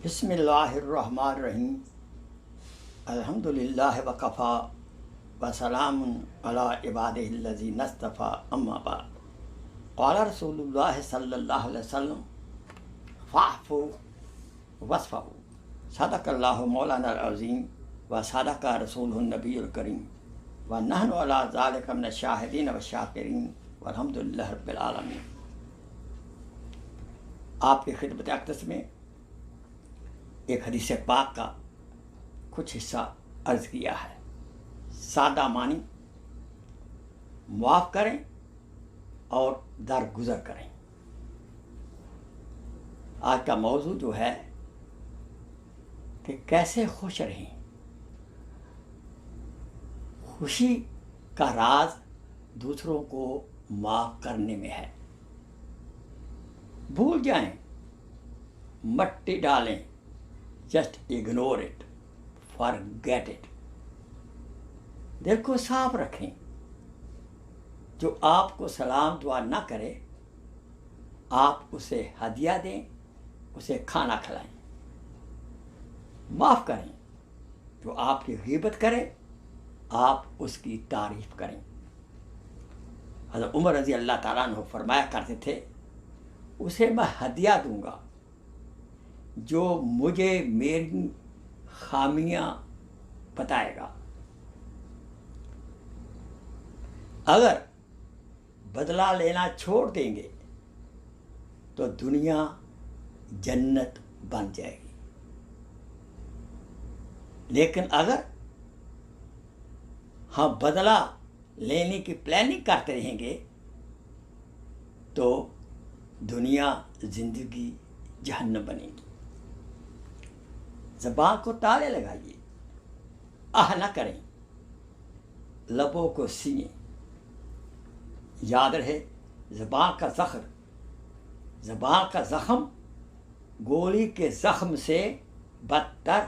بسم اللہ الرحمن الرحیم الحمدللہ وکفا وسلام علی عبادہ الذین اصطفیٰ اما بعد قال رسول اللہ صلی اللہ علیہ وسلم فاعفوا واصفحوا صدق اللہ مولانا العظیم و صدق رسولہ النبی الکریم ونحن علی ذلک من الشاہدین والشاکرین والحمدللہ رب العالمین۔ آپ کی خدمت اقدس میں ایک حدیث پاک کا کچھ حصہ عرض کیا ہے۔ سادہ معنی: معاف کریں اور درگزر کریں۔ آج کا موضوع جو ہے کہ کیسے خوش رہیں۔ خوشی کا راز دوسروں کو معاف کرنے میں ہے۔ بھول جائیں، مٹی ڈالیں، just ignore it, forget it۔ دل کو صاف رکھیں۔ جو آپ کو سلام دعا نہ کرے، آپ اسے ہدیہ دیں، اسے کھانا کھلائیں۔ معاف کریں۔ جو آپ کی غیبت کرے، آپ اس کی تعریف کریں۔ حضرت عمر رضی اللہ تعالیٰ عنہ فرمایا کرتے تھے، اسے میں ہدیہ دوں گا جو مجھے میری خامیاں بتائے گا۔ اگر بدلہ لینا چھوڑ دیں گے تو دنیا جنت بن جائے گی، لیکن اگر ہم بدلہ لینے کی پلاننگ کرتے رہیں گے تو دنیا زندگی جہنم بنے گی۔ زبان کو تالے لگائیے، نہ کریں، لبوں کو سیئیں۔ یاد رہے، زبان کا زخم گولی کے زخم سے بدتر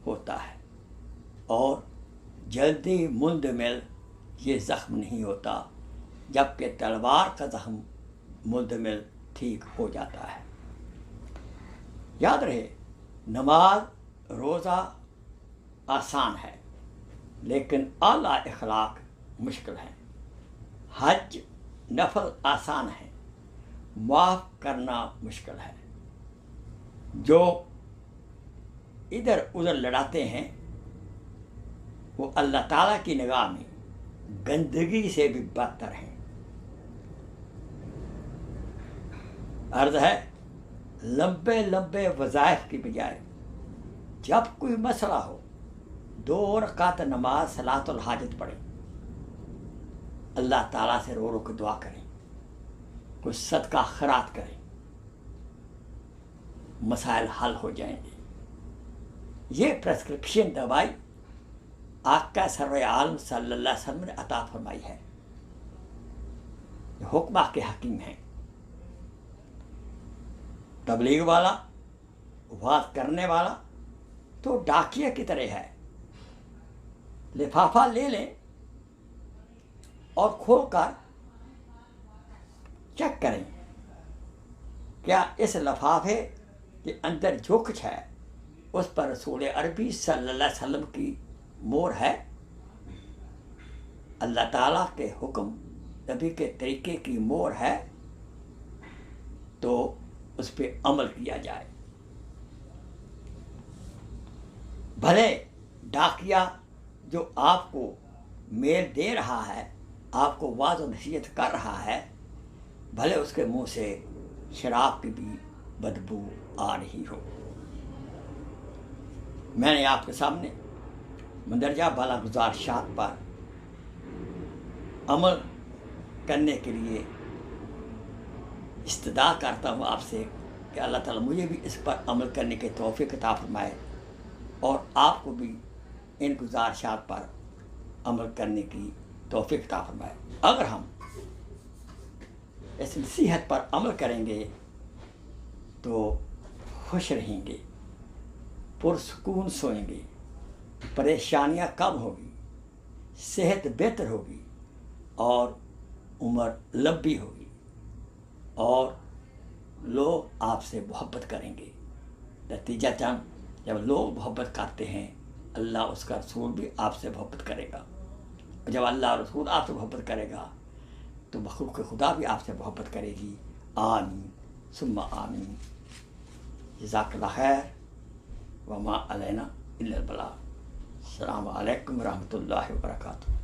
ہوتا ہے، اور جلدی مندمل یہ زخم نہیں ہوتا، جبکہ تلوار کا زخم مندمل ٹھیک ہو جاتا ہے۔ یاد رہے، نماز روزہ آسان ہے لیکن اعلیٰ اخلاق مشکل ہے۔ حج نفل آسان ہے، معاف کرنا مشکل ہے۔ جو ادھر ادھر لڑاتے ہیں وہ اللہ تعالیٰ کی نگاہ میں گندگی سے بھی بدتر ہیں۔ عرض ہے، لمبے لمبے وظائف کی بجائے جب کوئی مسئلہ ہو 2 رکعت نماز صلاۃ الحاجت پڑھیں، اللہ تعالیٰ سے رو رو کے دعا کریں، کچھ صدقہ خیرات کریں، مسائل حل ہو جائیں گے۔ یہ پرسکرپشن دوائی آقا سرور عالم صلی اللہ علیہ وسلم نے عطا فرمائی ہے۔ یہ حکمہ کے حکیم ہیں۔ تبلیغ والا، واز کرنے والا تو ڈاکیہ کی طرح ہے۔ لفافہ لے لیں اور کھول کر چیک کریں، کیا اس لفافے کے اندر جو کچھ ہے اس پر رسول عربی صلی اللہ علیہ وسلم کی مہر ہے؟ اللہ تعالیٰ کے حکم، نبی کے طریقے کی مہر ہے تو اس پہ عمل کیا جائے۔ بھلے ڈاکیہ جو آپ کو میل دے رہا ہے، آپ کو واضح و نصیحت کر رہا ہے، بھلے اس کے منہ سے شراب کی بھی بدبو آ رہی ہو۔ میں نے آپ کے سامنے مندرجہ بالا گزارشات پر عمل کرنے کے لیے استدعا کرتا ہوں آپ سے کہ اللہ تعالیٰ مجھے بھی اس پر عمل کرنے کے توفیق عطا فرمائے، اور آپ کو بھی ان گزارشات پر عمل کرنے کی توفیق عطا فرمائے۔ اگر ہم اس نصیحت پر عمل کریں گے تو خوش رہیں گے، پرسکون سوئیں گے، پریشانیاں کم ہوگی، صحت بہتر ہوگی، اور عمر لمبی ہوگی، اور لوگ آپ سے محبت کریں گے۔ نتیجتاً جب لوگ محبت کرتے ہیں اللہ اس کا رسول بھی آپ سے محبت کرے گا، اور جب اللہ رسول آپ سے محبت کرے گا تو مخلوق خدا بھی آپ سے محبت کرے گی۔ آمین ثم آمین۔ جزاک اللہ خیر، وما علینا الا البلاغ۔ السلام علیکم ورحمۃ اللہ وبرکاتہ۔